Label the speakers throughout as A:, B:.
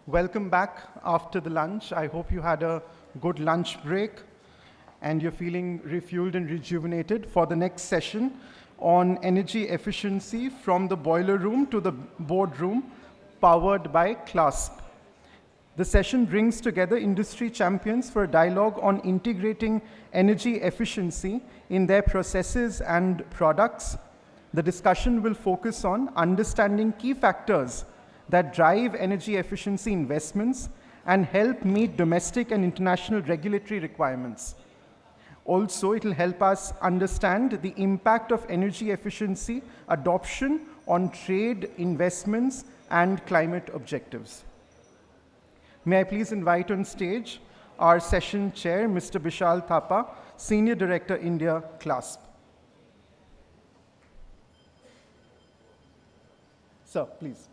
A: Welcome back after the lunch. I hope you had a good lunch break and you're feeling refueled and rejuvenated for the next session on energy efficiency from the boiler room to the boardroom, powered by CLASP. The session brings together industry champions for a dialogue on integrating energy efficiency in their processes and products. The discussion will focus on understanding key factors that drive energy efficiency investments and help meet domestic and international regulatory requirements. Also, it will help us understand the impact of energy efficiency adoption on trade, investments, and climate objectives. May I please invite on stage our session chair, Mr. Bishal Thapa, Senior Director, India, CLASP. Sir, please.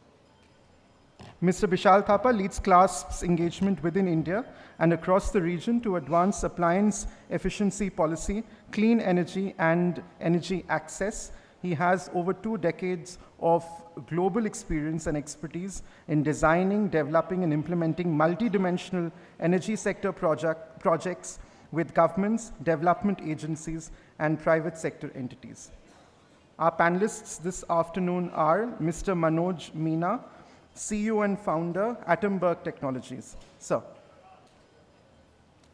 A: Mr. Bishal Thapa leads CLASP's engagement within India and across the region to advance appliance efficiency policy, clean energy, and energy access. He has over 2 decades of global experience and expertise in designing, developing, and implementing multidimensional energy sector projects with governments, development agencies, and private sector entities. Our panelists this afternoon are Mr. Manoj Meena, CEO and founder, Atomberg Technologies. Sir.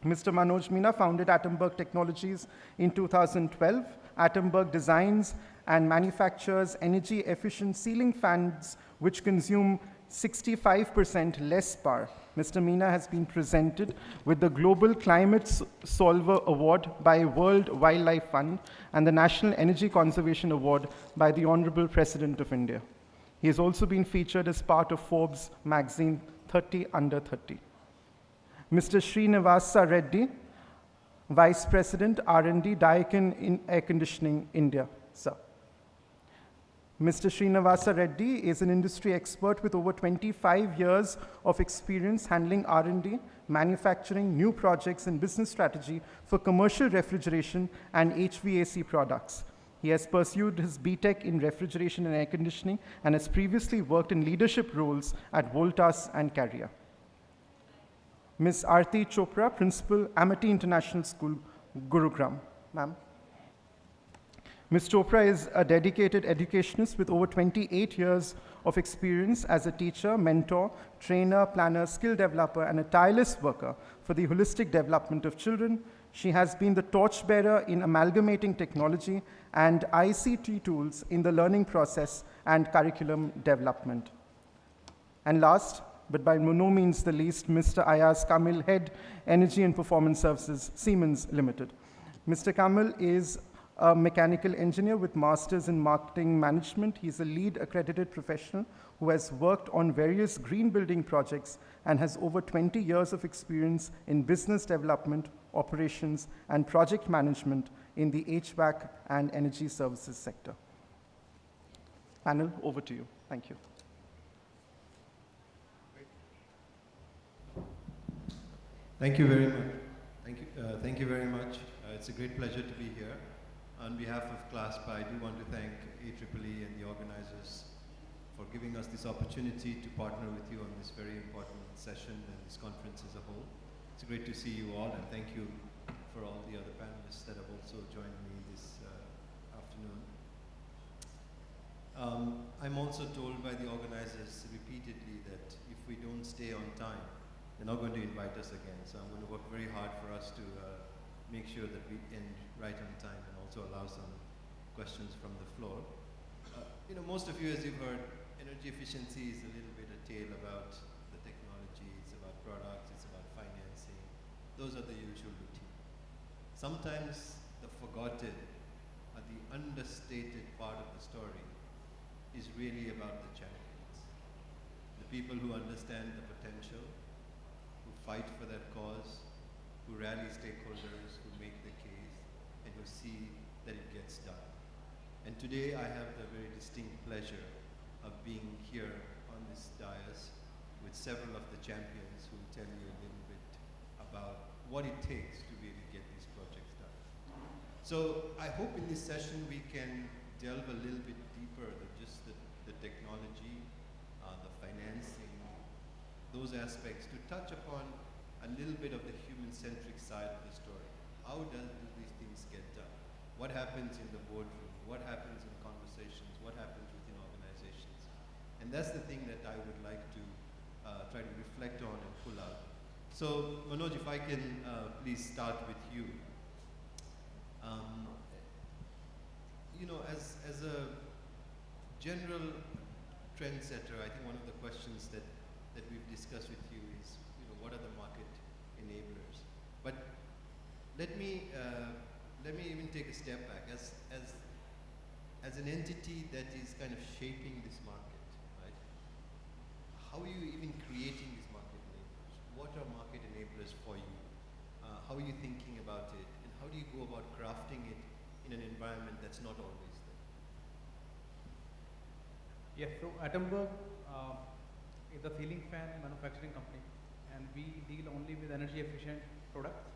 A: Mr. Manoj Meena founded Atomberg Technologies in 2012. Atomberg designs and manufactures energy-efficient ceiling fans which consume 65% less power. Mr. Meena has been presented with the Global Climate Solver Award by World Wildlife Fund and the National Energy Conservation Award by the Honorable President of India. He has also been featured as part of Forbes magazine 30 Under 30. Mr. Srinivasa Reddy, Vice President R&D, Daikin in Air Conditioning, India. Sir. Mr. Srinivasa Reddy is an industry expert with over 25 years of experience handling R&D, manufacturing new projects and business strategy for commercial refrigeration and HVAC products. He has pursued his BTech in refrigeration and air conditioning and has previously worked in leadership roles at Voltas and Carrier. Ms. Aarti Chopra, Principal, Amity International School, Gurugram. Ma'am. Ms. Chopra is a dedicated educationist with over 28 years of experience as a teacher, mentor, trainer, planner, skill developer, and a tireless worker for the holistic development of children. She has been the torchbearer in amalgamating technology and ICT tools in the learning process and curriculum development. And last, but by no means the least, Mr. Ayaz Kamil, Head, Energy and Performance Services, Siemens Limited. Mr. Kamil is a mechanical engineer with masters in marketing management. He's a lead accredited professional who has worked on various green building projects and has over 20 years of experience in business development, operations, and project management in the HVAC and energy services sector. Panel, over to you. Thank you.
B: Thank you very much. Thank you very much. It's a great pleasure to be here. On behalf of CLASP, I do want to thank AEEE and the organizers for giving us this opportunity to partner with you on this very important session and this conference as a whole. It's great to see you all, and thank you for all the other panelists that have also joined me this afternoon. I'm also told by the organizers repeatedly that if we don't stay on time, they're not going to invite us again. So I'm going to work very hard for us to make sure that we end right on time and also allow some questions from the floor. Most of you, as you've heard, energy efficiency is a little bit a tale about the technology, it's about products, it's about financing. Those are the usual routine. Sometimes the forgotten or the understated part of the story is really about the champions. The people who understand the potential, who fight for that cause, who rally stakeholders, who make the case, and who see that it gets done. And today I have the very distinct pleasure of being here on this dais with several of the champions who will tell you a little bit about what it takes to really get these projects done. So I hope in this session we can delve a little bit deeper than just the technology, the financing, those aspects to touch upon a little bit of the human-centric side of the story. How do these things get done? What happens in the boardroom? What happens in conversations? What happens within organizations? And that's the thing that I would like to try to reflect on and pull out. So, Manoj, if I can please start with you. You know, as a general trendsetter, I think one of the questions that we've discussed with you is, you know, what are the market enablers? But let me even take a step back. As an entity that is kind of shaping this market, right? How are you even creating these market enablers? What are market enablers for you? How are you thinking about it? And how do you go about crafting it in an environment that's not always there?
C: Yes, so Atomberg is a ceiling fan manufacturing company, and we deal only with energy efficient products.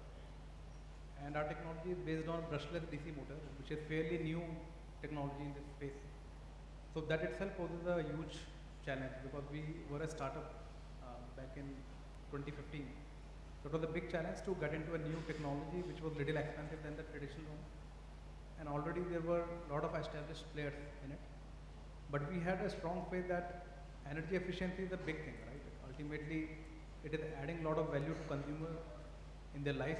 C: And our technology is based on brushless DC motor, which is fairly new technology in this space. So that itself poses a huge challenge because we were a startup back in 2015. So it was a big challenge to get into a new technology which was little expensive than the traditional one. And already there were a lot of established players in it. But we had a strong faith that energy efficiency is a big thing, right? Ultimately, it is adding a lot of value to consumer in their life.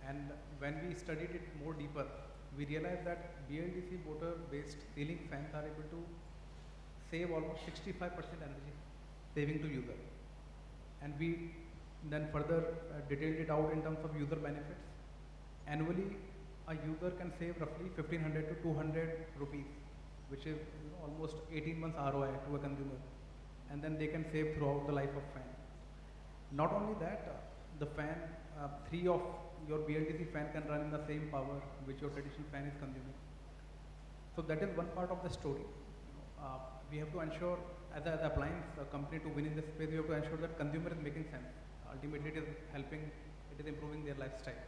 C: And when we studied it more deeper, we realized that BLDC motor based ceiling fans are able to save almost 65% energy saving to user. And we then further detailed it out in terms of user benefits. Annually, a user can save roughly 1500 to 200 rupees, which is almost 18 months ROI to a consumer. And then they can save throughout the life of fan. Not only that, the fan, 3 of your BLDC fan can run in the same power which your traditional fan is consuming. So that is one part of the story. We have to ensure, as an appliance company, to win in this space, we have to ensure that consumer is making sense. Ultimately, it is helping, it is improving their lifestyle.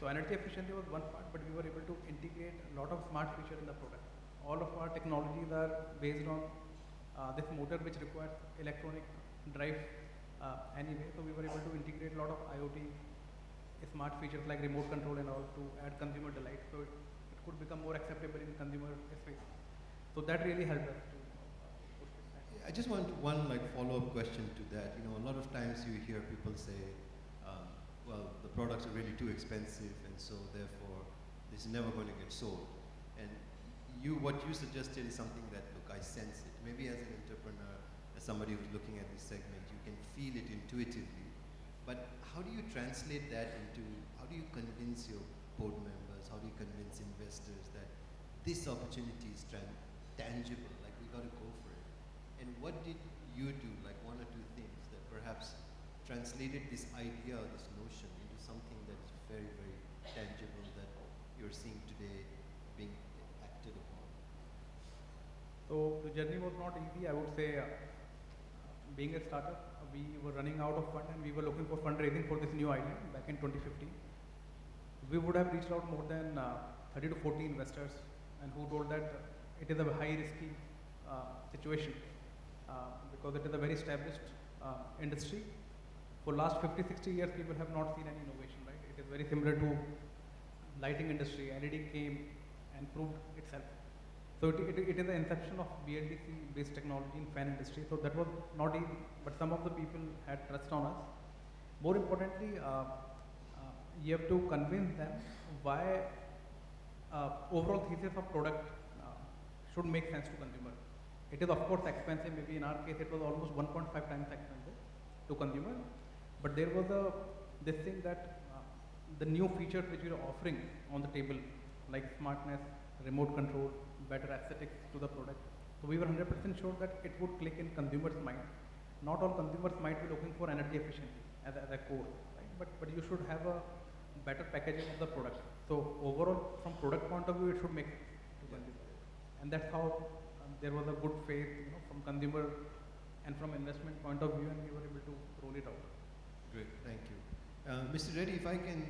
C: So energy efficiency was one part, but we were able to integrate a lot of smart features in the product. All of our technologies are based on this motor which requires electronic drive anyway. So we were able to integrate a lot of IoT smart features like remote control and all to add consumer delight. So it could become more acceptable in consumer space. So that really helped us to push this back.
B: I just want one follow-up question to that. You know, a lot of times you hear people say, well, the products are really too expensive, and so therefore this is never going to get sold. And what you suggested is something that, look, I sense it. Maybe as an entrepreneur, as somebody who's looking at this segment, you can feel it intuitively. But how do you translate that into, how do you convince your board members, how do you convince investors that this opportunity is tangible, like we got to go for it? And what did you do, like one or two things that perhaps translated this idea or this notion into something that is very, very tangible that you're seeing today being acted upon?
C: So the journey was not easy. I would say, being a startup, we were running out of fund and we were looking for fundraising for this new idea back in 2015. We would have reached out more than 30 to 40 investors, and who told that it is a high risky situation because it is a very established industry. For last 50, 60 years, people have not seen any innovation, right? It is very similar to lighting industry. LED came and proved itself. So it is the inception of BLDC-based technology in fan industry. So that was not easy, but some of the people had trust on us. More importantly, you have to convince them why overall thesis of product should make sense to consumer. It is of course expensive. Maybe in our case, it was almost 1.5 times expensive to consumer. But there was this thing that the new features which we are offering on the table, like smartness, remote control, better aesthetics to the product. So we were 100% sure that it would click in consumers' mind. Not all consumers might be looking for energy efficiency as a core, right? But you should have a better packaging of the product. So overall, from product point of view, it should make sense to consumer. And that's how there was a good faith, from consumer and from investment point of view, and we were able to roll it out.
B: Great, thank you. Mr. Reddy, if I can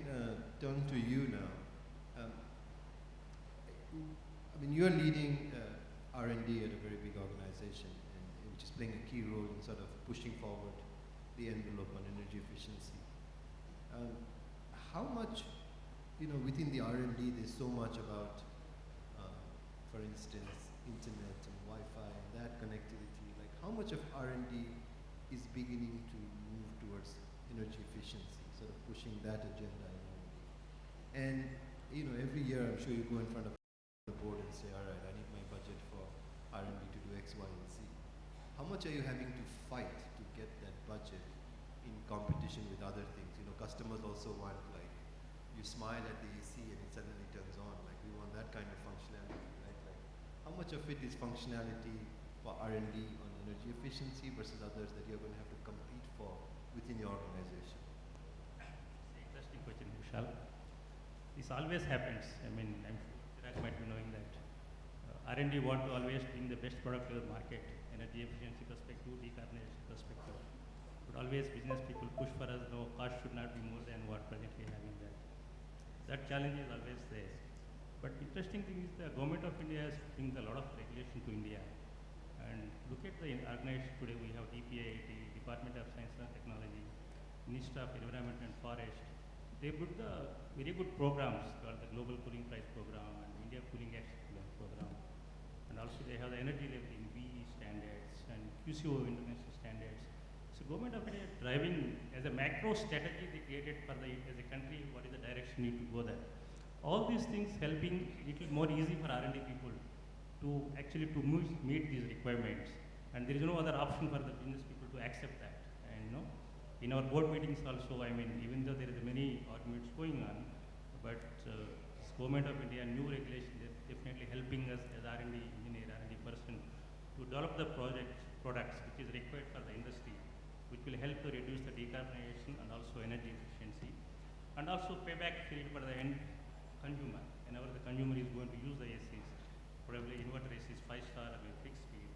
B: turn to you now. I mean, you're leading R&D at a very big organization, which is playing a key role in sort of pushing forward the envelope on energy efficiency. How much, within the R&D, there's so much about, for instance, internet and Wi-Fi and that connectivity. Like, how much of R&D is beginning to move towards energy efficiency, sort of pushing that agenda in R&D? And, every year I'm sure you go in front of the board and say, all right, I need my budget for R&D to do X, Y, and Z. How much are you having to fight to get that budget in competition with other things? Customers also want, like, you smile at the AC and it suddenly turns on. Like, we want that kind of functionality, right? Like, how much of it is functionality for R&D on energy efficiency versus others that you're going to have to compete for within your organization?
D: Interesting question, Vishal. This always happens. I mean, I'm sure Chirag might be knowing that R&D want to always bring the best product to the market, energy efficiency perspective, decarbonization perspective. But always business people push for us, no, cost should not be more than what presently having that. That challenge is always there. But interesting thing is the government of India has bring a lot of regulation to India. And look at the organization today, we have DPIIT, Department of Science and Technology, Ministry of Environment and Forest. They put the very good programs called the Global Cooling Price Program and India Cooling Action Program. And also they have the energy labeling, BE standards and QCO international standards. So government of India is driving as a macro strategy they created for the as a country, what is the direction need to go there. All these things helping little more easy for R&D people to actually to meet these requirements. And there is no other option for the business people to accept that. And in our board meetings also, I mean, even though there is many arguments going on, but government of India, new regulation is definitely helping us as R&D engineer, R&D person to develop the products which is required for the industry, which will help to reduce the decarbonization and also energy efficiency, and also payback period for the end consumer. Whenever the consumer is going to use the ACs, probably inverter ACs 5-star or fixed speed,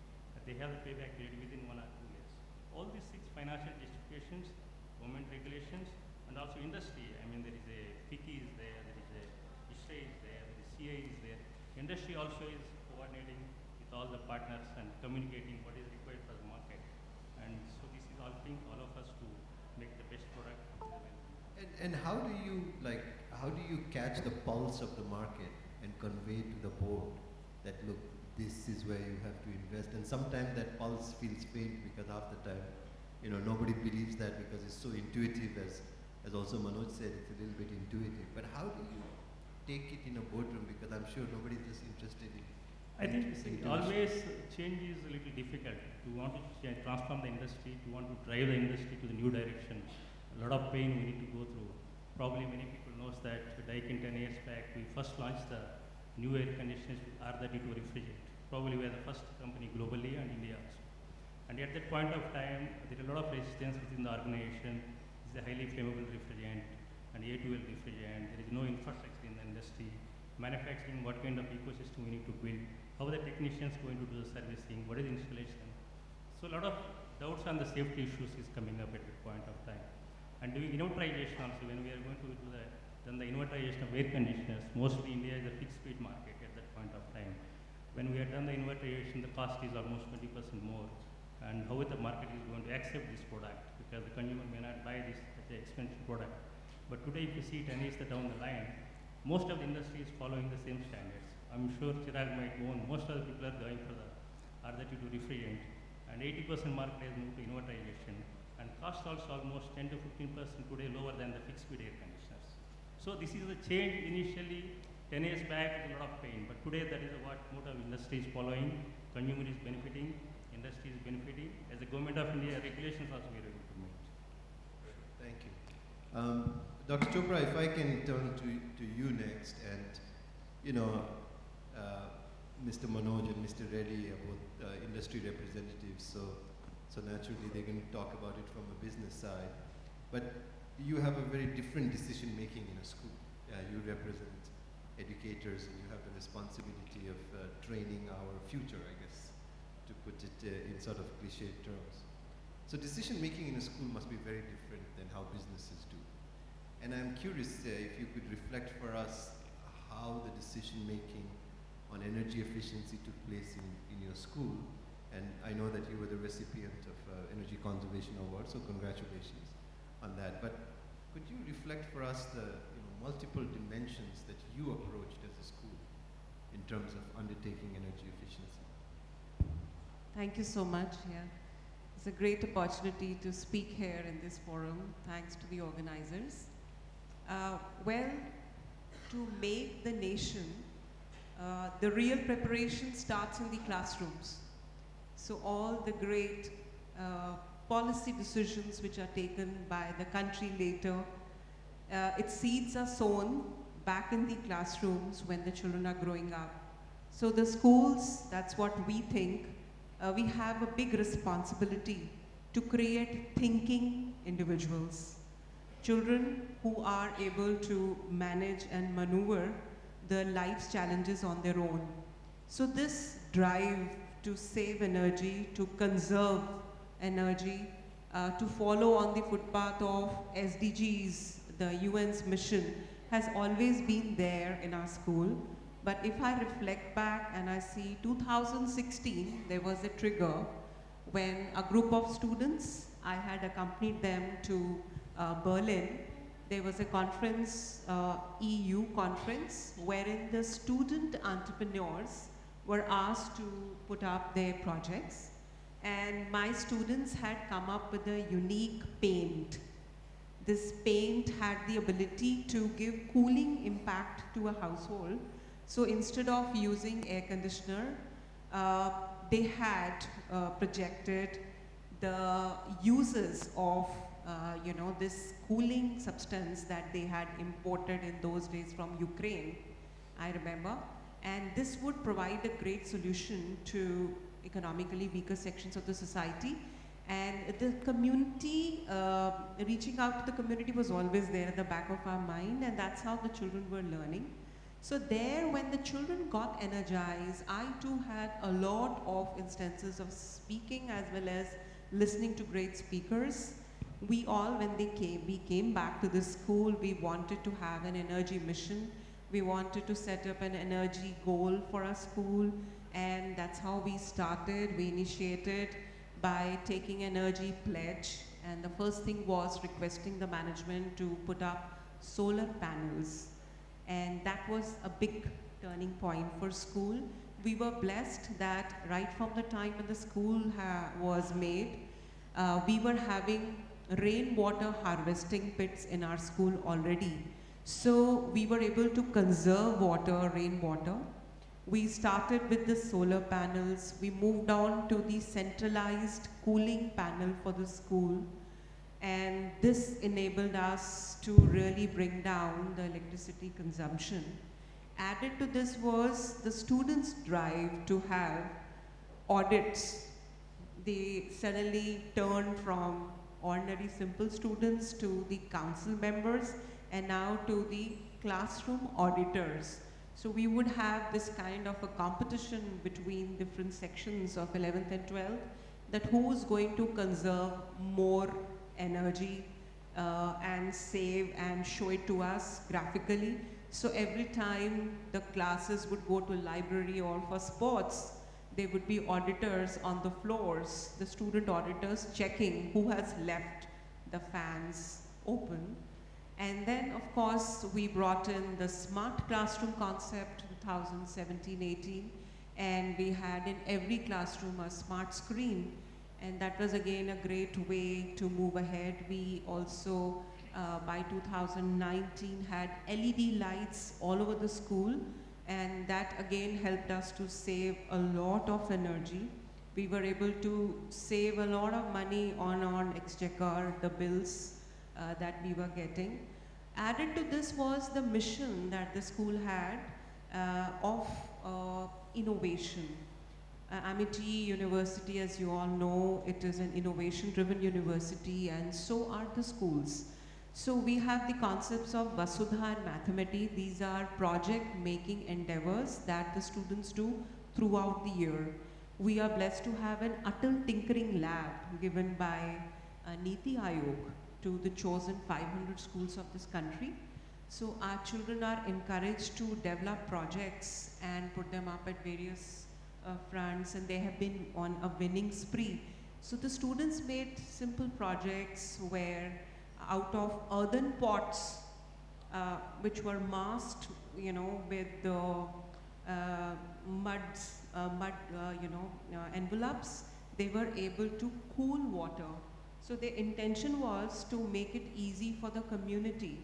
D: they have the payback period within 1 or 2 years. All these 6 financial justifications, government regulations, and also industry. I mean, there is a FICI is there, there is a ISRA is there, there is CA is there. Industry also is coordinating with all the partners and communicating what is required for the market. And so this is all things all of us to make the best product available.
B: And how do you catch the pulse of the market and convey to the board that, look, this is where you have to invest? And sometimes that pulse feels faint because half the time, nobody believes that because it's so intuitive, as also Manoj said, it's a little bit intuitive. But how do you take it in a boardroom? Because I'm sure nobody's just interested in.
D: I think always change is a little difficult. To want to transform the industry, to want to drive the industry to the new direction, a lot of pain we need to go through. Probably many people knows that Daikin 10 years back, we first launched the new air conditioners with R32 refrigerant. Probably we are the first company globally and India also. And at that point of time, there is a lot of resistance within the organization. It's a highly flammable refrigerant and A2L refrigerant. There is no infrastructure in the industry. Manufacturing, what kind of ecosystem we need to build, how the technicians going to do the servicing, what is the installation. So a lot of doubts on the safety issues is coming up at that point of time. And doing inverterization also, when we are going to do the inverterization of air conditioners, mostly India is a fixed speed market at that point of time. When we have done the inverterization, the cost is almost 20% more. And how the market is going to accept this product, because the consumer may not buy this as an expensive product. But today, if you see 10 years down the line, most of the industry is following the same standards. I'm sure Chirag might own, most of the people are going for the R32 refrigerant, and 80% market has moved to inverterization. And cost also almost 10 to 15% today lower than the fixed speed air conditioners. So this is a change initially 10 years back with a lot of pain, but today that is what most of industry is following, consumer is benefiting, industry is benefiting. As the government of India, regulations also we are able to meet.
B: Thank you. Dr. Chopra, if I can turn to you next, and Mr. Manoj and Mr. Reddy are both industry representatives, so naturally they're going to talk about it from a business side. But you have a very different decision making in a school. You represent educators and you have the responsibility of training our future, I guess, to put it in sort of cliched terms. So decision making in a school must be very different than how businesses do. And I'm curious if you could reflect for us how the decision making on energy efficiency took place in your school, And I know that you were the recipient of Energy Conservation Award, so congratulations on that. But could you reflect for us the multiple dimensions that you approached as a school in terms of undertaking energy efficiency?
E: Thank you so much. Yeah. It's a great opportunity to speak here in this forum. Thanks to the organizers. Well, to make the nation, the real preparation starts in the classrooms. So all the great policy decisions which are taken by the country later, its seeds are sown back in the classrooms when the children are growing up. So the schools, that's what we think, we have a big responsibility to create thinking individuals. Children who are able to manage and maneuver the life's challenges on their own. So this drive to save energy, to conserve energy, to follow on the footpath of SDGs, the UN's mission, has always been there in our school. But if I reflect back and I see 2016, there was a trigger when a group of students, I had accompanied them to Berlin. There was a conference, EU conference, wherein the student entrepreneurs were asked to put up their projects. And my students had come up with a unique paint. This paint had the ability to give cooling impact to a household. So instead of using air conditioner, they had projected the uses of this cooling substance that they had imported in those days from Ukraine, I remember. And this would provide a great solution to economically weaker sections of the society. And the community, reaching out to the community was always there at the back of our mind, and that's how the children were learning. So there, when the children got energized, I too had a lot of instances of speaking as well as listening to great speakers. We all, when we came back to the school, we wanted to have an energy mission. We wanted to set up an energy goal for our school, and that's how we started. We initiated by taking energy pledge, and the first thing was requesting the management to put up solar panels. And that was a big turning point for school. We were blessed that right from the time when the school was made, we were having rainwater harvesting pits in our school already. So we were able to conserve water, rainwater. We started with the solar panels. We moved on to the centralized cooling panel for the school. And this enabled us to really bring down the electricity consumption. Added to this was the students' drive to have audits. They suddenly turned from ordinary simple students to the council members and now to the classroom auditors. So we would have this kind of a competition between different sections of 11th and 12th, that who is going to conserve more energy and save and show it to us graphically. So every time the classes would go to library or for sports, there would be auditors on the floors, the student auditors checking who has left the fans open. And then, of course, we brought in the smart classroom concept 2017-18, and we had in every classroom a smart screen. And that was again a great way to move ahead. We also, by 2019, had LED lights all over the school, and that again helped us to save a lot of energy. We were able to save a lot of money on exchequer, the bills that we were getting. Added to this was the mission that the school had of innovation. Amity University, as you all know, it is an innovation-driven university, and so are the schools. So we have the concepts of Vasudha and Mathemati. These are project-making endeavors that the students do throughout the year. We are blessed to have an Atal Tinkering Lab given by Niti Aayog to the chosen 500 schools of this country. So our children are encouraged to develop projects and put them up at various fronts, and they have been on a winning spree. So the students made simple projects where out of earthen pots, which were masked, with the mud, envelopes, they were able to cool water. So the intention was to make it easy for the community.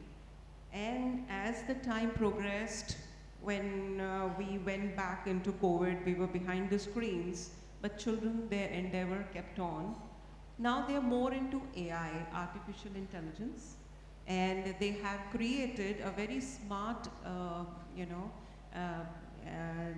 E: And as the time progressed, when we went back into COVID, we were behind the screens, but children, their endeavor kept on. Now they're more into AI, artificial intelligence, and they have created a very smart,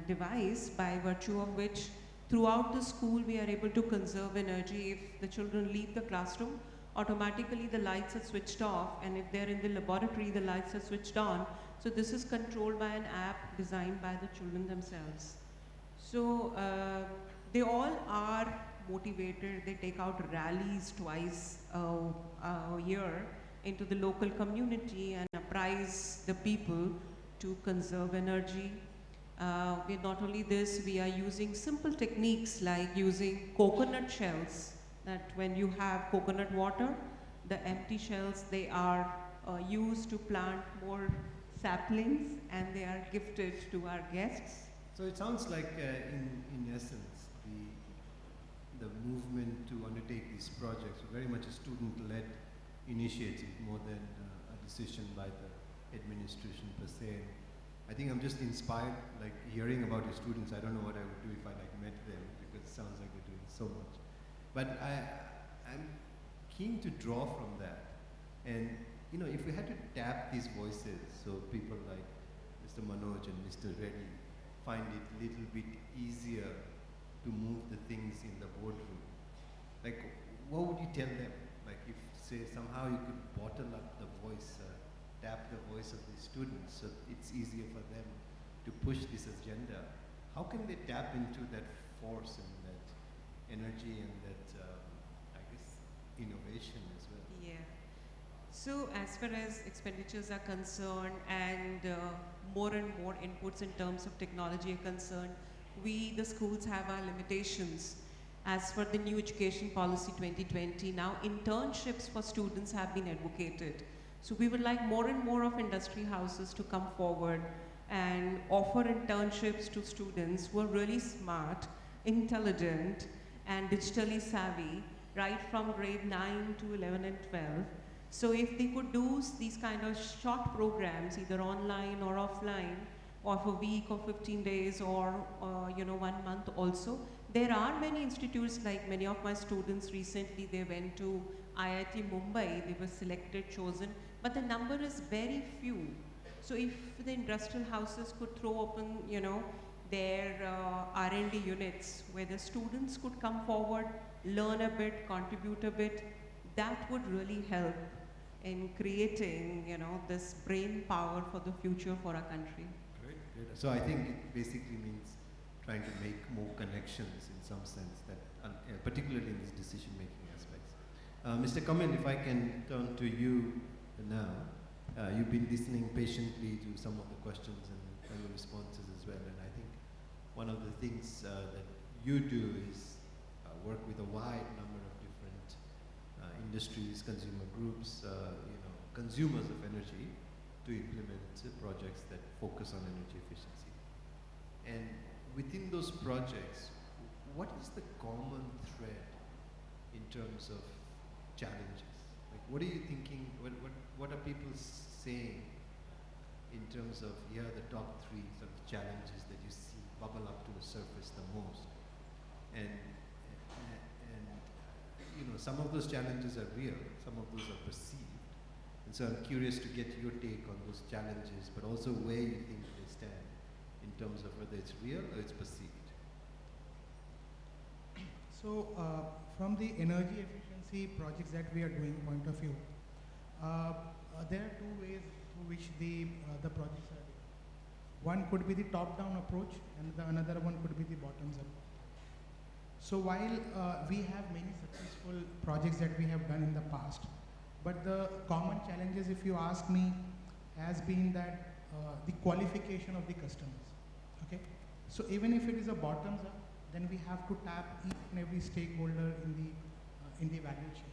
E: device by virtue of which throughout the school we are able to conserve energy. If the children leave the classroom, automatically the lights are switched off, and if they're in the laboratory, the lights are switched on. So this is controlled by an app designed by the children themselves. So they all are motivated. They take out rallies twice a year into the local community and apprise the people to conserve energy. Not only this, we are using simple techniques like using coconut shells, that when you have coconut water, the empty shells, they are used to plant more saplings, and they are gifted to our guests.
B: So it sounds like, in essence, the movement to undertake these projects are very much a student-led initiative more than a decision by the administration per se. I think I'm just inspired, like hearing about your students. I don't know what I would do if I met them, because it sounds like they're doing so much. But I'm keen to draw from that. And if we had to tap these voices, so people like Mr. Manoj and Mr. Reddy find it a little bit easier to move the things in the boardroom, like what would you tell them? Like if, say, somehow you could bottle up the voice, tap the voice of the students so it's easier for them to push this agenda, how can they tap into that force and that energy and that, I guess, innovation as well?
E: Yeah. So as far as expenditures are concerned, and more and more inputs in terms of technology are concerned, we, the schools, have our limitations. As for the new education policy 2020, now internships for students have been advocated. So we would like more and more of industry houses to come forward and offer internships to students who are really smart, intelligent, and digitally savvy, right from grade 9 to 11 and 12. So if they could do these kind of short programs, either online or offline, of a week or 15 days or 1 month also. There are many institutes, like many of my students recently, they went to IIT Mumbai, they were selected, chosen, but the number is very few. So if the industrial houses could throw open, their R&D units where the students could come forward, learn a bit, contribute a bit, that would really help in creating, this brain power for the future for our country.
B: Great. So I think it basically means trying to make more connections in some sense, that particularly in these decision-making aspects. Mr. Kamil, if I can turn to you now. You've been listening patiently to some of the questions and your responses as well, and I think one of the things that you do is work with a wide number of different industries, consumer groups, consumers of energy, to implement projects that focus on energy efficiency. And within those projects, what is the common thread in terms of challenges? Like, what are you thinking? What are people saying in terms of, here are the top 3 sort of challenges that you see bubble up to the surface the most? And some of those challenges are real, some of those are perceived. And so I'm curious to get your take on those challenges, but also where you think they stand in terms of whether it's real or it's perceived.
F: So from the energy efficiency projects that we are doing point of view, there are 2 ways through which the projects are doing. One could be the top-down approach, and another one could be the bottoms-up. So while we have many successful projects that we have done in the past, but the common challenges, if you ask me, has been that the qualification of the customers. Okay, so even if it is a bottoms-up, then we have to tap each and every stakeholder in the value chain,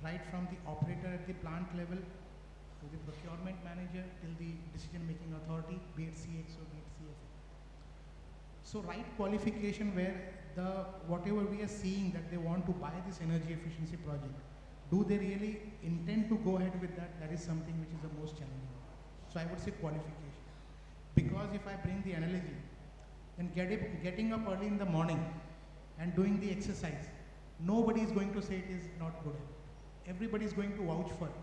F: right from the operator at the plant level to the procurement manager till the decision-making authority, be it CXO, be it CFO. So right qualification where whatever we are seeing that they want to buy this energy efficiency project, do they really intend to go ahead with that? That is something which is the most challenging. So I would say qualification. Because if I bring the analogy, then getting up early in the morning and doing the exercise, nobody is going to say it is not good. Everybody is going to vouch for it.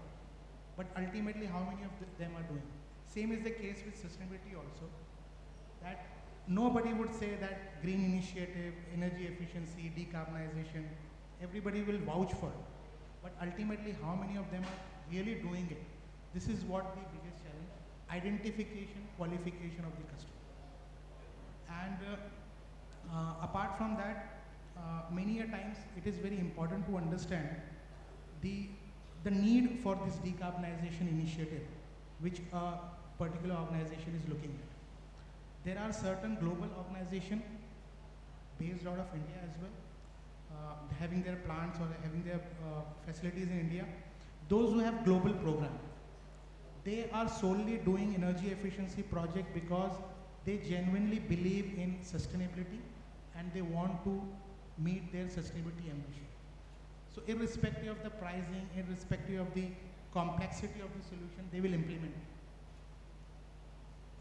F: But ultimately, how many of them are doing? Same is the case with sustainability also. That nobody would say that green initiative, energy efficiency, decarbonization, everybody will vouch for it. But ultimately, how many of them are really doing it? This is what the biggest challenge, identification, qualification of the customer. And apart from that, many a times it is very important to understand the need for this decarbonization initiative, which a particular organization is looking at. There are certain global organizations based out of India as well, having their plants or having their facilities in India. Those who have global program, they are solely doing energy efficiency project because they genuinely believe in sustainability and they want to meet their sustainability ambition. So irrespective of the pricing, irrespective of the complexity of the solution, they will implement it.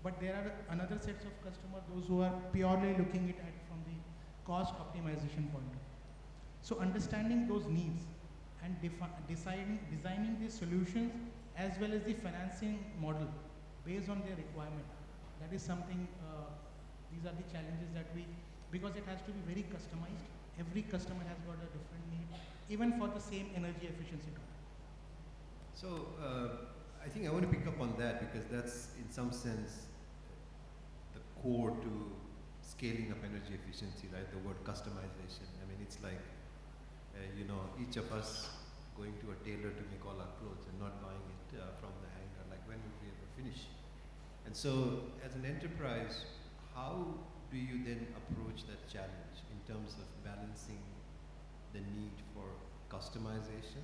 F: But there are another sets of customers, those who are purely looking at it from the cost optimization point of view. So understanding those needs and designing the solutions as well as the financing model based on their requirement. That is something, these are the challenges that because it has to be very customized. Every customer has got a different need, even for the same energy efficiency topic.
B: So I think I want to pick up on that because that's in some sense the core to scaling up energy efficiency, right? The word customization. I mean, it's like, each of us going to a tailor to make all our clothes and not buying it from the hanger, like when would we ever finish? And so as an enterprise, how do you then approach that challenge in terms of balancing the need for customization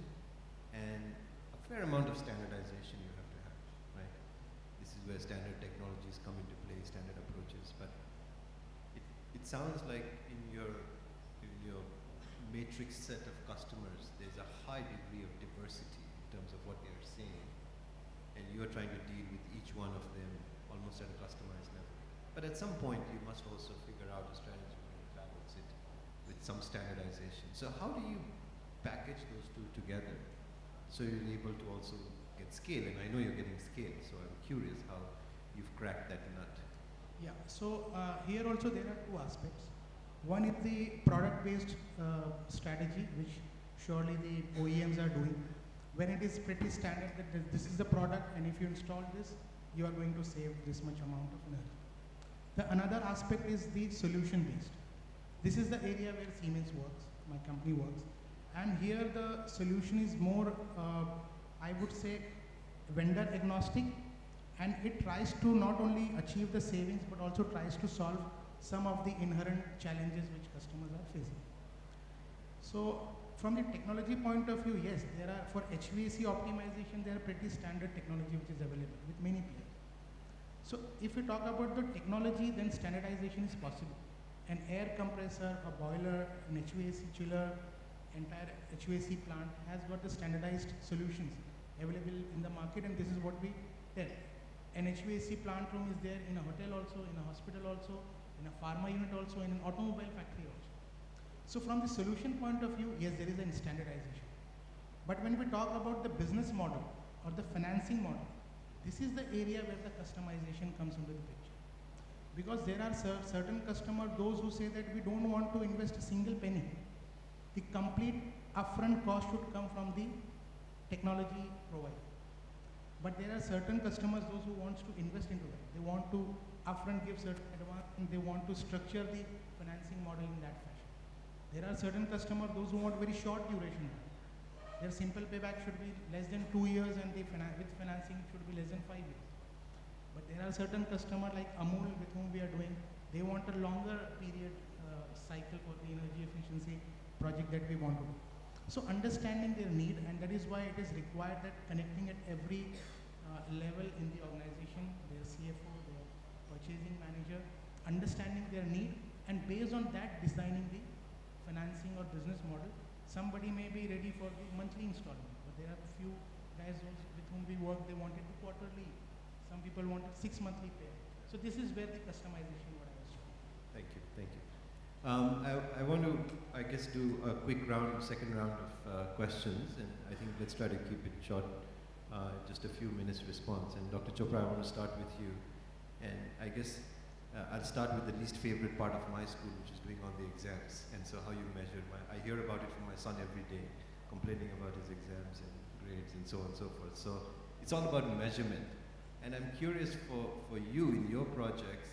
B: and a fair amount of standardization you have to have, right? This is where standard technologies come into play, standard approaches, but it sounds like in your matrix set of customers, there's a high degree of diversity in terms of what they are saying, and you're trying to deal with each one of them almost at a customized level. But at some point, you must also figure out a strategy where you balance it with some standardization. So how do you package those two together so you're able to also get scale? And I know you're getting scale, so I'm curious how you've cracked that nut.
F: Yeah, so here also there are two aspects. One is the product-based strategy, which surely the OEMs are doing. When it is pretty standard that this is the product, and if you install this, you are going to save this much amount of energy. The another aspect is the solution-based. This is the area where Siemens works, my company works, and here the solution is more, I would say, vendor agnostic, and it tries to not only achieve the savings but also tries to solve some of the inherent challenges which customers are facing. So from the technology point of view, yes, there are, for HVAC optimization, there are pretty standard technology which is available with many players. So if we talk about the technology, then standardization is possible. An air compressor, a boiler, an HVAC chiller, entire HVAC plant has got the standardized solutions available in the market, and this is what we tell. An HVAC plant room is there in a hotel also, in a hospital also, in a pharma unit also, in an automobile factory also. So from the solution point of view, yes, there is a standardization. But when we talk about the business model or the financing model, this is the area where the customization comes into the picture. Because there are certain customers, those who say that we don't want to invest a single penny. The complete upfront cost should come from the technology provider. But there are certain customers, those who want to invest into that. They want to upfront give certain advance, and they want to structure the financing model in that fashion. There are certain customers, those who want very short duration. Their simple payback should be less than 2 years, and with financing should be less than 5 years. But there are certain customers like Amul with whom we are doing, they want a longer period cycle for the energy efficiency project that we want to do. So understanding their need, and that is why it is required that connecting at every level in the organization, their CFO, their purchasing manager, understanding their need, and based on that designing the financing or business model. Somebody may be ready for the monthly installment, but there are a few guys also with whom we work, they wanted the quarterly. Some people wanted 6 monthly pay. So this is where the customization what I was talking about.
B: Thank you, thank you. I want to, I guess, do a quick round, second round of questions, and I think let's try to keep it short, just a few minutes response. And Dr. Chopra, I want to start with you, and I guess I'll start with the least favorite part of my school, which is doing all the exams, and so how you measure. I hear about it from my son every day, complaining about his exams and grades and so on and so forth. So it's all about measurement, and I'm curious for you in your projects,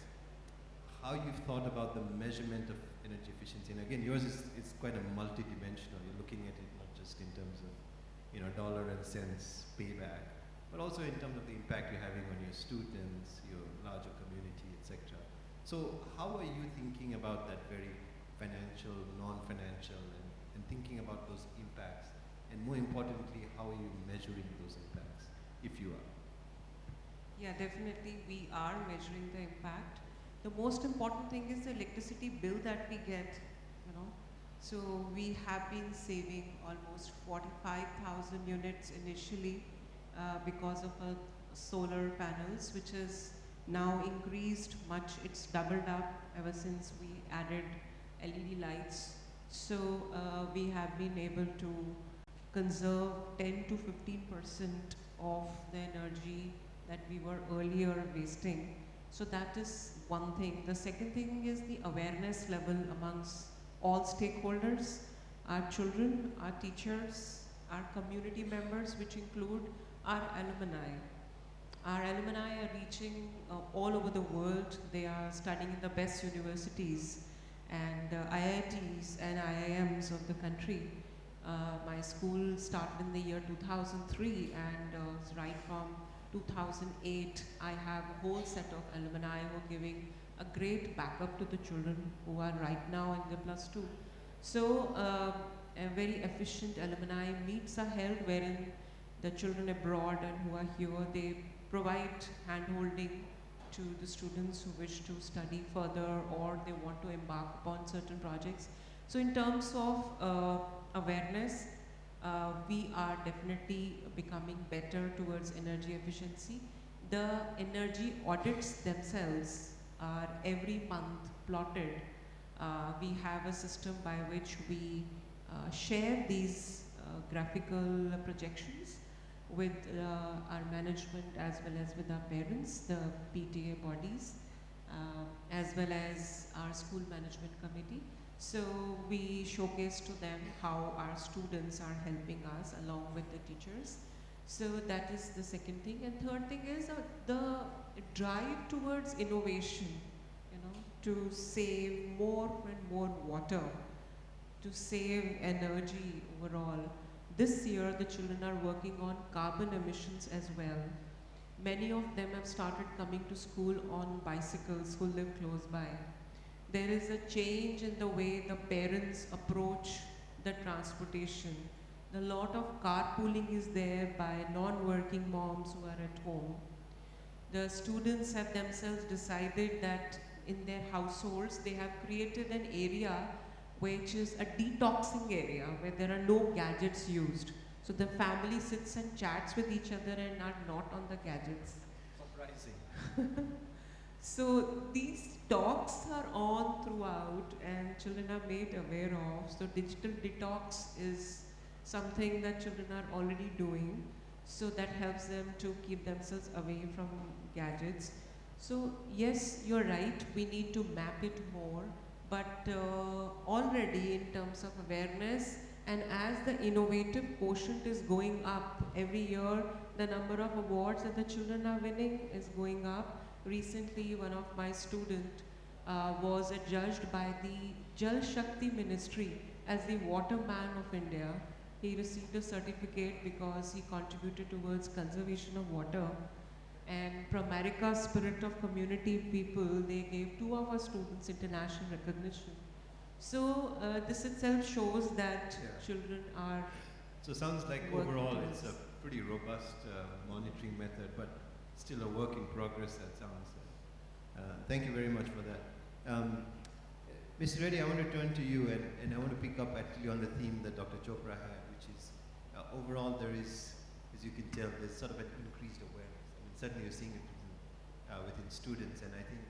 B: how you've thought about the measurement of energy efficiency. And again, yours is quite a multi-dimensional. You're looking at it not just in terms of, you know, dollar and cents payback, but also in terms of the impact you're having on your students, your larger community, etc. So how are you thinking about that very financial, non-financial, and thinking about those impacts? And more importantly, how are you measuring those impacts, if you are?
E: Yeah, definitely we are measuring the impact. The most important thing is the electricity bill that we get, you know. So we have been saving almost 45,000 units initially because of solar panels, which is now increased much. It's doubled up ever since we added LED lights. So we have been able to conserve 10 to 15% of the energy that we were earlier wasting. So that is one thing. The second thing is the awareness level amongst all stakeholders, our children, our teachers, our community members, which include our alumni. Our alumni are reaching all over the world. They are studying in the best universities and IITs and IIMs of the country. My school started in the year 2003, and right from 2008, I have a whole set of alumni who are giving a great backup to the children who are right now in the +2. So a very efficient alumni meets are held wherein the children abroad and who are here, they provide hand-holding to the students who wish to study further or they want to embark upon certain projects. So in terms of awareness, we are definitely becoming better towards energy efficiency. The energy audits themselves are every month plotted. We have a system by which we share these graphical projections with our management as well as with our parents, the PTA bodies, as well as our school management committee. So we showcase to them how our students are helping us along with the teachers. So that is the second thing. And third thing is the drive towards innovation, you know, to save more and more water, to save energy overall. This year the children are working on carbon emissions as well. Many of them have started coming to school on bicycles who live close by. There is a change in the way the parents approach the transportation. A lot of carpooling is there by non-working moms who are at home. The students have themselves decided that in their households they have created an area which is a detoxing area where there are no gadgets used. So the family sits and chats with each other and are not on the gadgets.
B: Surprising.
E: So these talks are on throughout and children are made aware of. So digital detox is something that children are already doing. So that helps them to keep themselves away from gadgets. So yes, you're right, we need to map it more. But already in terms of awareness and as the innovative quotient is going up every year, the number of awards that the children are winning is going up. Recently, one of my students was adjudged by the Jal Shakti Ministry as the Waterman of India. He received a certificate because he contributed towards conservation of water. And from America's Spirit of Community People, they gave 2 of our students international recognition. So this itself shows that
B: Yeah.
E: children are
B: So sounds like
E: working
B: overall
E: towards
B: it's a pretty robust monitoring method, but still a work in progress, that sounds. Thank you very much for that. Mr. Reddy, I want to turn to you, and I want to pick up actually on the theme that Dr. Chopra had, which is overall there is, as you can tell, there's sort of an increased awareness. I mean, certainly you're seeing it within students, and I think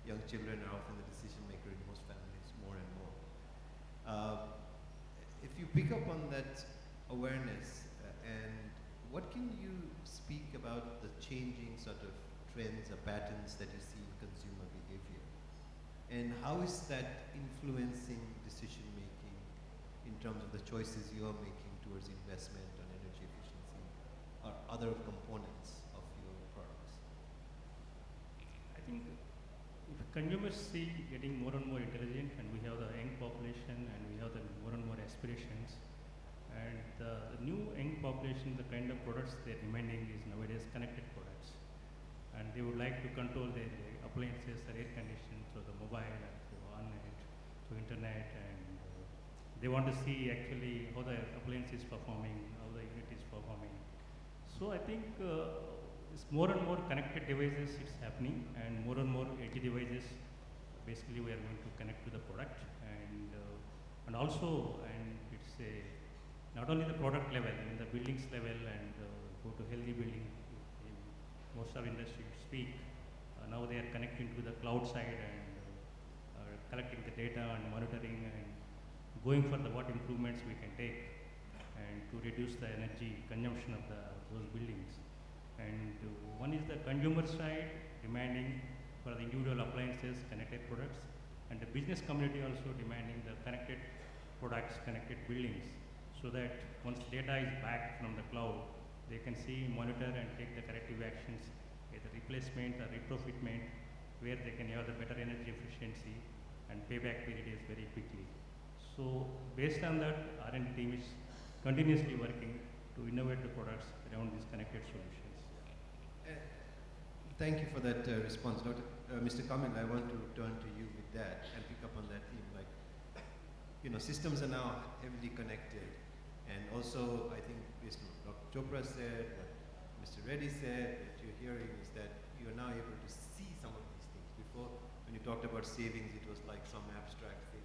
B: young children are often the decision maker in most families more and more. If you pick up on that awareness, and what can you speak about the changing sort of trends or patterns that you see in consumer behavior? And how is that influencing decision making in terms of the choices you're making towards investment on energy efficiency or other components of your products?
D: I think if consumers see getting more and more intelligent, and we have the young population, and we have the more and more aspirations, and the new young population, the kind of products they're demanding is nowadays connected products, and they would like to control their appliances, their air conditioning through the mobile and through on-net, through internet, and they want to see actually how the appliance is performing, how the unit is performing. So I think it's more and more connected devices it's happening, and more edge devices. Basically, we are going to connect to the product, and also, and it's a not only the product level, in the buildings level, and go to healthy building. In most of industry speak. Now they are connecting to the cloud side, and collecting the data and monitoring, and going for the what improvements we can take, and to reduce the energy consumption of those buildings. And one is the consumer side demanding for the individual appliances, connected products, and the business community also demanding the connected products, connected buildings, so that once data is back from the cloud, they can see, monitor, and take the corrective actions, either replacement or retrofitment, where they can have the better energy efficiency, and payback period is very quickly. So based on that, R&D team is continuously working to innovate the products around these connected solutions.
B: Thank you for that response. Mr. Kamil, I want to turn to you with that and pick up on that theme. Like, systems are now heavily connected, and also I think based on what Dr. Chopra said, what Mr. Reddy said, that you're hearing is that you're now able to see some of these things. Before, when you talked about savings, it was like some abstract thing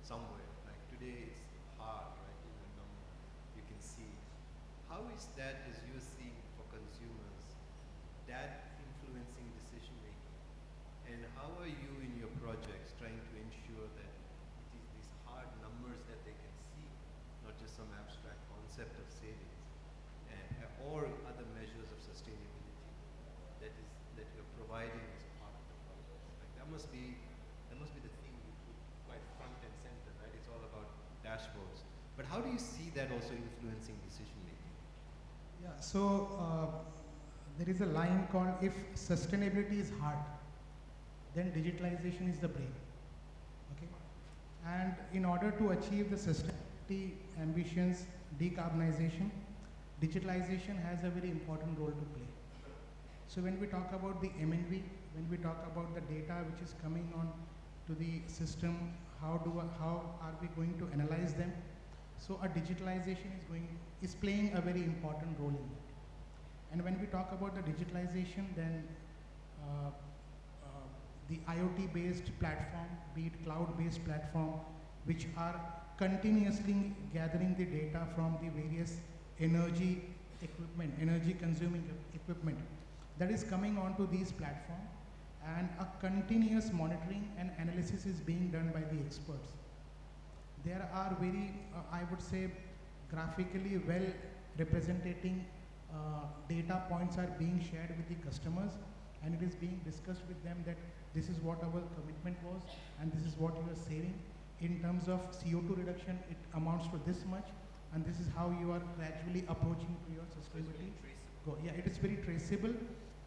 B: somewhere. Like today, it's hard, right? Even a number you can see. How is that, as you're seeing for consumers, that influencing decision making? And how are you in your projects trying to ensure that it is these hard numbers that they can see, not just some abstract concept of savings, or other measures of sustainability that you're providing as part of the project? Like that must be the thing you put quite front and center, right? It's all about dashboards. But how do you see that also influencing decision making?
F: Yeah, so there is a line called, if sustainability is hard, then digitalization is the brain. Okay? And in order to achieve the sustainability ambitions, decarbonization, digitalization has a very important role to play. So when we talk about the MNV, when we talk about the data which is coming on to the system, how are we going to analyze them? So a digitalization is playing a very important role in that. And when we talk about the digitalization, then the IoT-based platform, be it cloud-based platform, which are continuously gathering the data from the various energy equipment, energy consuming equipment that is coming onto these platforms, and a continuous monitoring and analysis is being done by the experts. There are very, I would say, graphically well representing data points are being shared with the customers, and it is being discussed with them that this is what our commitment was and this is what you are saving. In terms of CO2 reduction, it amounts to this much, and this is how you are gradually approaching to your sustainability. Yeah, it is very traceable,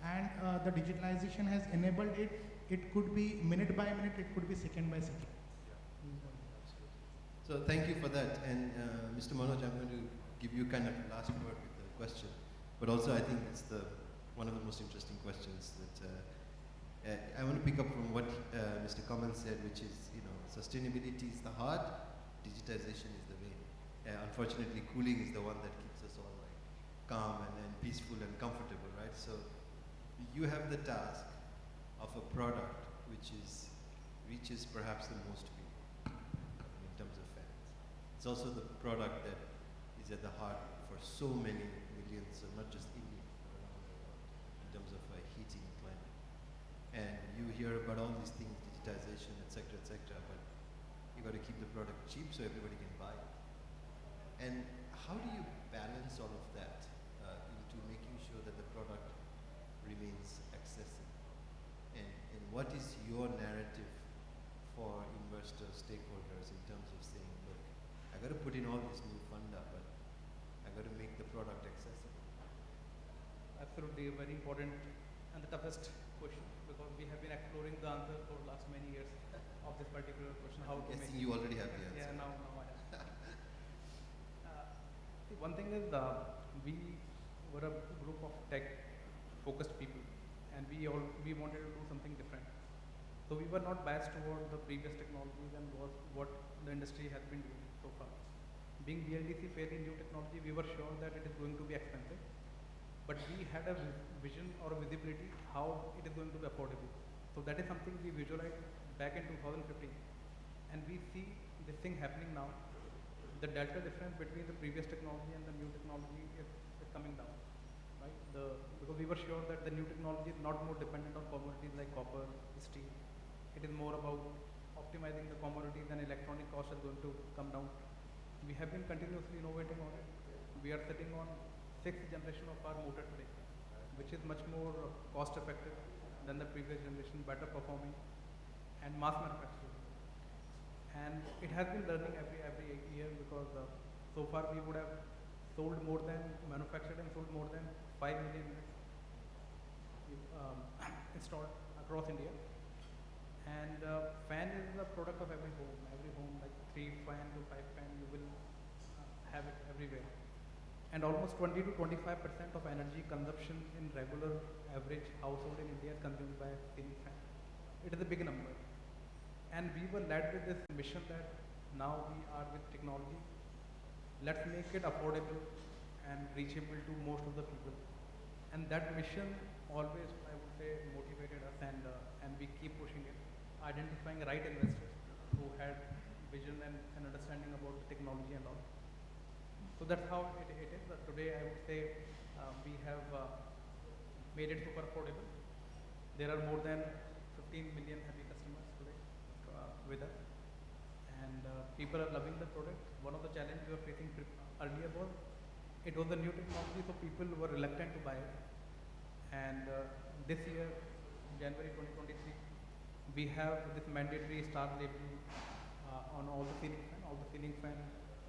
F: and the digitalization has enabled it. It could be minute by minute, it could be second by second.
B: So thank you for that. And Mr. Manoj, I'm going to give you kind of last word with the question, but also I think it's one of the most interesting questions that I want to pick up from what Mr. Kamal said, which is, sustainability is the heart, digitization is the vein. Unfortunately, cooling is the one that keeps us all like calm and peaceful and comfortable, right? So you have the task of a product which reaches perhaps the most people in terms of fans. It's also the product that is at the heart for so many millions, so not just India, but around the world, in terms of heating and climate. And you hear about all these things, digitization, etc., but you got to keep the product cheap so everybody can buy it. And how do you balance all of that into making sure that the product remains accessible? And what is your narrative for investors, stakeholders, in terms of saying, look, I got to put in all this new funda, but I got to make the product accessible?
C: Absolutely, a very important and the toughest question, because we have been exploring the answer for the last many years of this particular question. How to
B: Guessing
C: make
B: you already have the answer.
C: Yeah, now I have. See, one thing is we were a group of tech-focused people, and we wanted to do something different. So we were not biased toward the previous technologies and what the industry has been doing so far. Being BLDC fairly new technology, we were sure that it is going to be expensive, but we had a vision or a visibility how it is going to be affordable. So that is something we visualized back in 2015, and we see this thing happening now. The delta difference between the previous technology and the new technology is coming down, right? Because we were sure that the new technology is not more dependent on commodities like copper, steel. It is more about optimizing the commodities, and electronic cost is going to come down. We have been continuously innovating on it. We are sitting on 6th generation of our motor today, which is much more cost effective than the previous generation, better performing, and mass manufacturing. And it has been learning every year, because so far we would have manufactured and sold more than 5 million units installed across India. And fan is the product of every home. Every home, like 3 fan to 5 fan, you will have it everywhere. And almost 20 to 25% of energy consumption in regular average household in India is consumed by ceiling fan. It is a big number. And we were led with this mission that now we are with technology. Let's make it affordable and reachable to most of the people. And that mission always, I would say, motivated us, and we keep pushing it, identifying right investors who had vision and understanding about the technology and all. So that's how it is. Today, I would say we have made it super affordable. There are more than 15 million happy customers today with us, and people are loving the product. One of the challenges we were facing earlier was it was a new technology, so people were reluctant to buy it. And this year, January 2023, we have this mandatory star label on all the ceiling fan. All the ceiling fan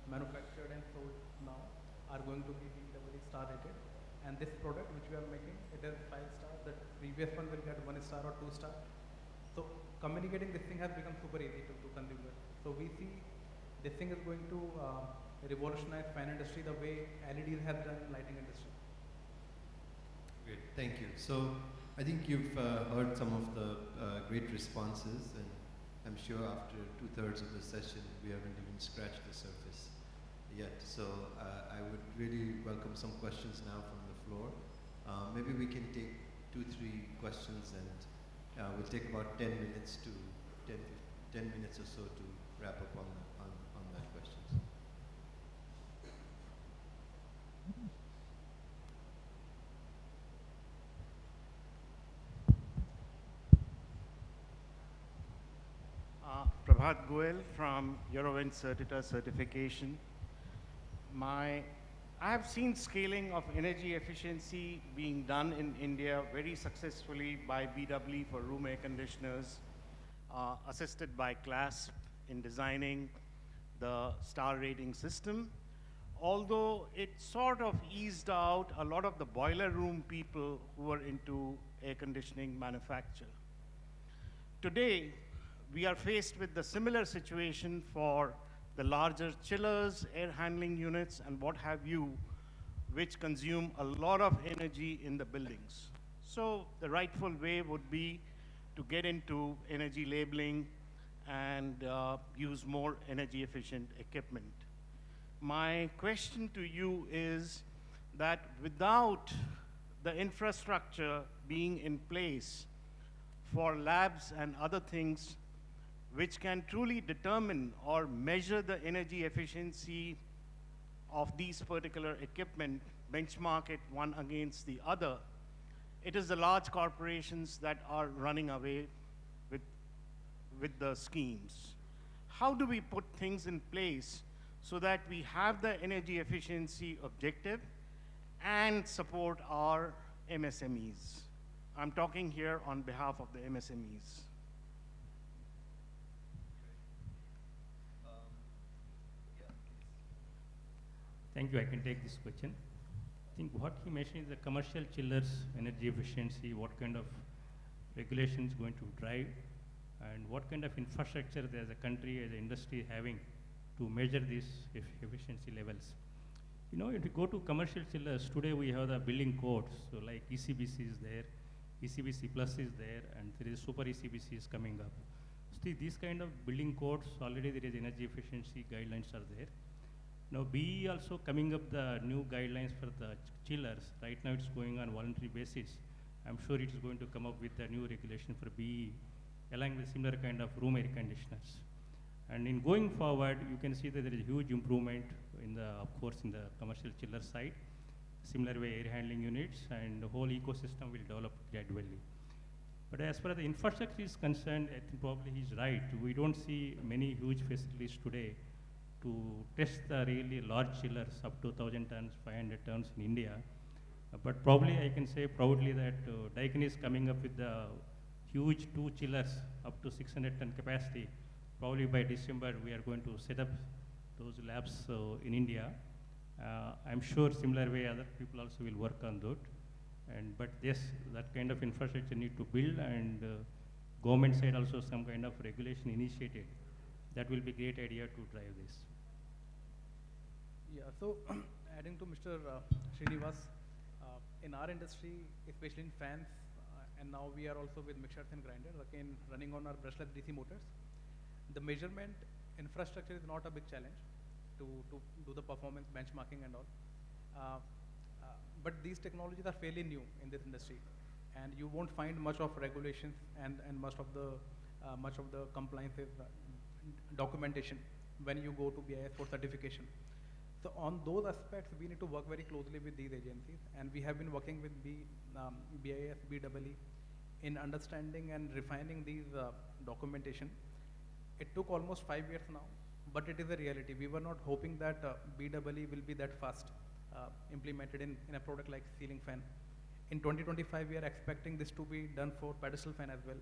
C: manufactured and sold now are going to be BEE star rated. And this product which we are making, it is 5 star. The previous one will get 1 star or 2 star. So communicating this thing has become super easy to consumers. So we see this thing is going to revolutionize fan industry the way LEDs has done lighting industry.
B: Great, thank you. So I think you've heard some of the great responses, and I'm sure after 2/3 of the session, we haven't even scratched the surface yet. So I would really welcome some questions now from the floor. Maybe we can take 2-3 questions, and we'll take about 10 minutes to 10 minutes or so to wrap up on that questions.
G: Prabhat Goel from Eurowind Certita Certification. I have seen scaling of energy efficiency being done in India very successfully by BW for room air conditioners, assisted by CLASP in designing the star rating system. Although it sort of eased out a lot of the boiler room people who were into air conditioning manufacture. Today, we are faced with the similar situation for the larger chillers, air handling units, and what have you, which consume a lot of energy in the buildings. So the rightful way would be to get into energy labeling and use more energy efficient equipment. My question to you is that without the infrastructure being in place for labs and other things which can truly determine or measure the energy efficiency of these particular equipment, benchmark it one against the other, it is the large corporations that are running away with the schemes. How do we put things in place so that we have the energy efficiency objective and support our MSMEs? I'm talking here on behalf of the MSMEs.
D: Thank you. I can take this question. I think what he mentioned is the commercial chillers, energy efficiency, what kind of regulations going to drive, and what kind of infrastructure as a country, as an industry having to measure these efficiency levels. You know, if you go to commercial chillers, today we have the building codes, so like ECBC is there, ECBC Plus is there, and there is Super ECBC is coming up. So these kind of building codes, already there is energy efficiency guidelines are there. Now BE also coming up the new guidelines for the chillers. Right now it's going on voluntary basis. I'm sure it is going to come up with a new regulation for BE, along with similar kind of room air conditioners. And in going forward, you can see that there is huge improvement in the, of course, in the commercial chiller side. Similar way air handling units, and the whole ecosystem will develop gradually. But as far as the infrastructure is concerned, I think probably he's right. We don't see many huge facilities today to test the really large chillers up to 1,000 tons, 500 tons in India. But probably I can say proudly that Daikin is coming up with the huge 2 chillers up to 600 ton capacity. Probably by December we are going to set up those labs in India. I'm sure similar way other people also will work on that. But yes, that kind of infrastructure need to build, and government side also some kind of regulation initiated. That will be great idea to drive this.
C: Yeah, so adding to Mr. Srinivas, in our industry, especially in fans, and now we are also with mixers and grinders, again running on our brushless DC motors. The measurement infrastructure is not a big challenge to do the performance benchmarking and all. But these technologies are fairly new in this industry, and you won't find much of regulations and much of the compliance documentation when you go to BIS for certification. So on those aspects, we need to work very closely with these agencies, and we have been working with BIS, BEE in understanding and refining these documentation. It took almost 5 years now, but it is a reality. We were not hoping that BEE will be that fast implemented in a product like ceiling fan. In 2025, we are expecting this to be done for pedestal fan as well.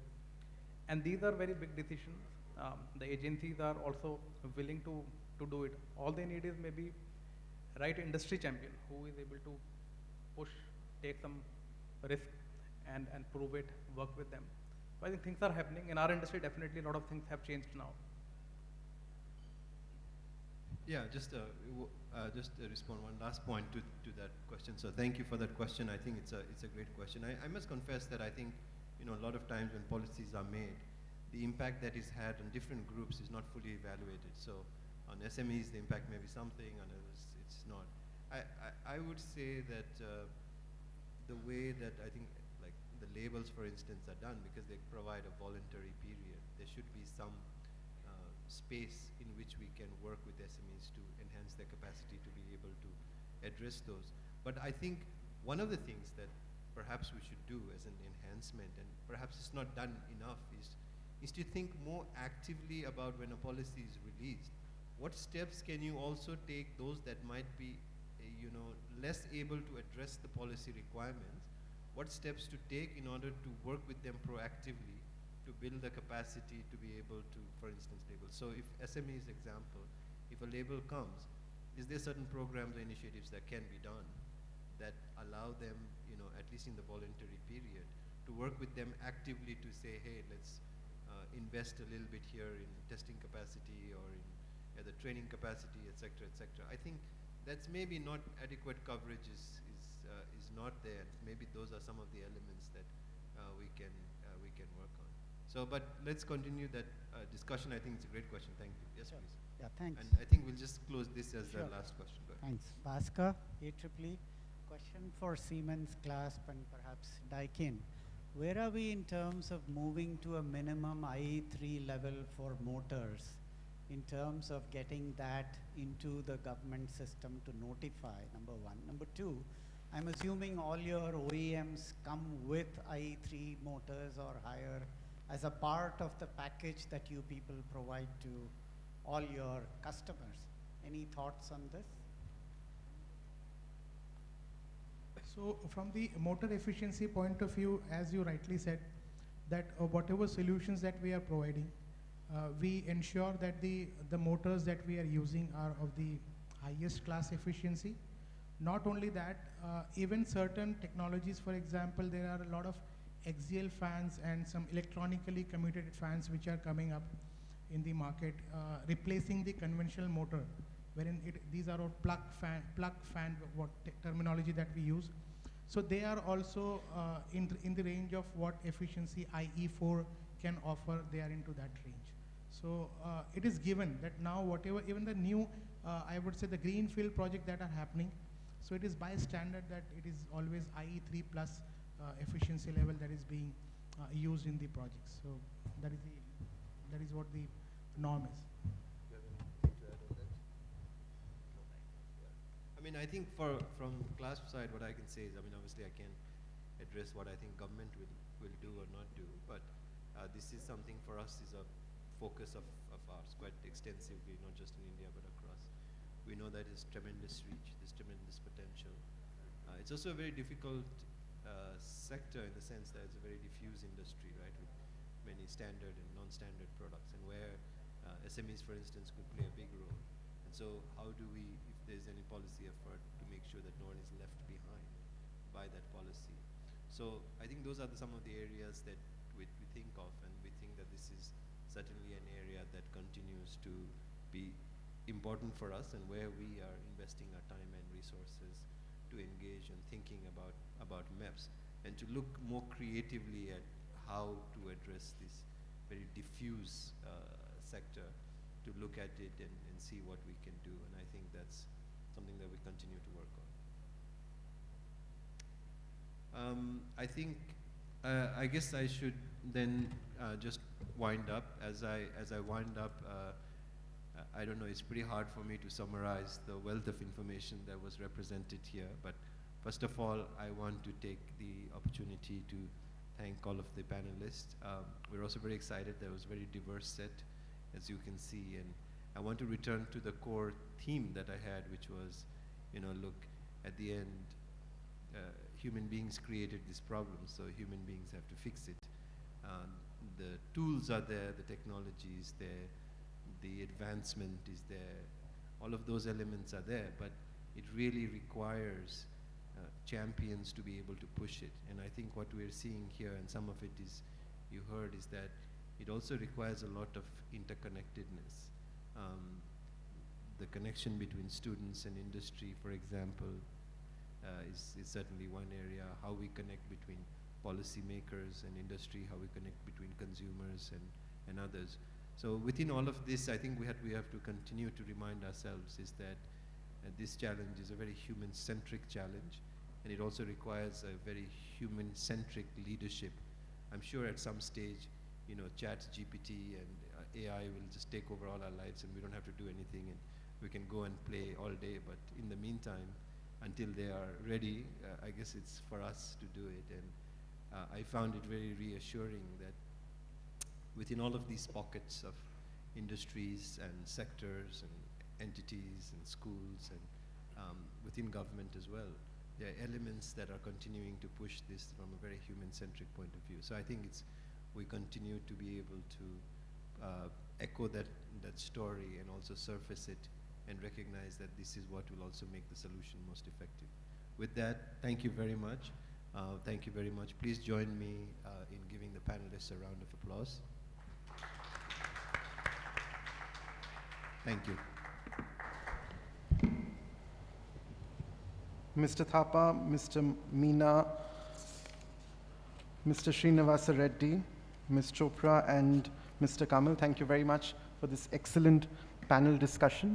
C: And these are very big decisions. The agencies are also willing to do it. All they need is maybe right industry champion who is able to push, take some risk and prove it, work with them. So I think things are happening. In our industry, definitely a lot of things have changed now.
B: Yeah, just to respond one last point to that question. So thank you for that question. I think it's a great question. I must confess that I think, you know, a lot of times when policies are made, the impact that is had on different groups is not fully evaluated. So on SMEs, the impact may be something, on others it's not. I would say that the way that I think like the labels, for instance, are done because they provide a voluntary period, there should be some space in which we can work with SMEs to enhance their capacity to be able to address those. But I think one of the things that perhaps we should do as an enhancement, and perhaps it's not done enough, is to think more actively about when a policy is released. What steps can you also take, those that might be you know, less able to address the policy requirements, what steps to take in order to work with them proactively to build the capacity to be able to, for instance, label. So if SME's example, if a label comes, is there certain programs or initiatives that can be done that allow them, you know, at least in the voluntary period, to work with them actively to say, hey, let's invest a little bit here in testing capacity or in the training capacity, et cetera, et cetera. I think that's maybe not adequate coverage is not there. Maybe those are some of the elements that we can work on. So, but let's continue that discussion. I think it's a great question. Thank you. Yes,
H: Sure.
B: please.
H: Yeah, thanks.
B: And I think we'll just close this as the
H: Sure.
B: last question. Go ahead.
H: Thanks. Bhaskar, AEEE. Question for Siemens, CLASP, and perhaps Daikin. Where are we in terms of moving to a minimum IE3 level for motors, in terms of getting that into the government system to notify, number one. Number two, I'm assuming all your OEMs come with IE3 motors or higher as a part of the package that you people provide to all your customers. Any thoughts on this?
F: So from the motor efficiency point of view, as you rightly said, that whatever solutions that we are providing, we ensure that the motors that we are using are of the highest class efficiency. Not only that, even certain technologies, for example, there are a lot of axial fans and some electronically commutated fans which are coming up in the market, replacing the conventional motor, wherein these are our plug fan terminology that we use. So they are also in the range of what efficiency IE4 can offer. They are into that range. So it is given that now whatever, even the new, I would say the greenfield project that are happening, so it is by standard that it is always IE3 plus efficiency level that is being used in the projects. So that is what the norm is.
B: Do you have anything to add on that? No. Yeah. I mean, I think from CLASP side, what I can say is, I mean, obviously I can address what I think government will do or not do, but this is something for us is a focus of ours quite extensively, not just in India but across. We know that it's tremendous reach, there's tremendous potential. It's also a very difficult sector in the sense that it's a very diffuse industry, right, with many standard and non-standard products, and where SMEs, for instance, could play a big role. And so how do we, if there's any policy effort, to make sure that no one is left behind by that policy? So I think those are some of the areas that we think of, and we think that this is certainly an area that continues to be important for us, and where we are investing our time and resources to engage and thinking about MEPS, and to look more creatively at how to address this very diffuse sector, to look at it and see what we can do. And I think that's something that we continue to work on. I think, I guess I should then just wind up. As I wind up, I don't know, it's pretty hard for me to summarize the wealth of information that was represented here, but first of all, I want to take the opportunity to thank all of the panelists. We're also very excited. There was a very diverse set, as you can see, and I want to return to the core theme that I had, which was, you know, look, at the end, human beings created this problem, so human beings have to fix it. The tools are there, the technology is there, the advancement is there, all of those elements are there, but it really requires champions to be able to push it. And I think what we're seeing here, and some of it is, you heard, is that it also requires a lot of interconnectedness. The connection between students and industry, for example, is certainly one area. How we connect between policymakers and industry, how we connect between consumers and others. So within all of this, I think we have to continue to remind ourselves is that this challenge is a very human-centric challenge, and it also requires a very human-centric leadership. I'm sure at some stage, you know, ChatGPT and AI will just take over all our lives, and we don't have to do anything, and we can go and play all day. But in the meantime, until they are ready, I guess it's for us to do it. And I found it very reassuring that within all of these pockets of industries and sectors and entities and schools and within government as well, there are elements that are continuing to push this from a very human-centric point of view. So I think we continue to be able to echo that story and also surface it and recognize that this is what will also make the solution most effective. With that, thank you very much. Thank you very much. Please join me in giving the panelists a round of applause. Thank you.
A: Mr. Thapa, Mr. Meena, Mr. Srinivasa Reddy, Ms. Chopra and Mr. Kamal, thank you very much for this excellent panel discussion.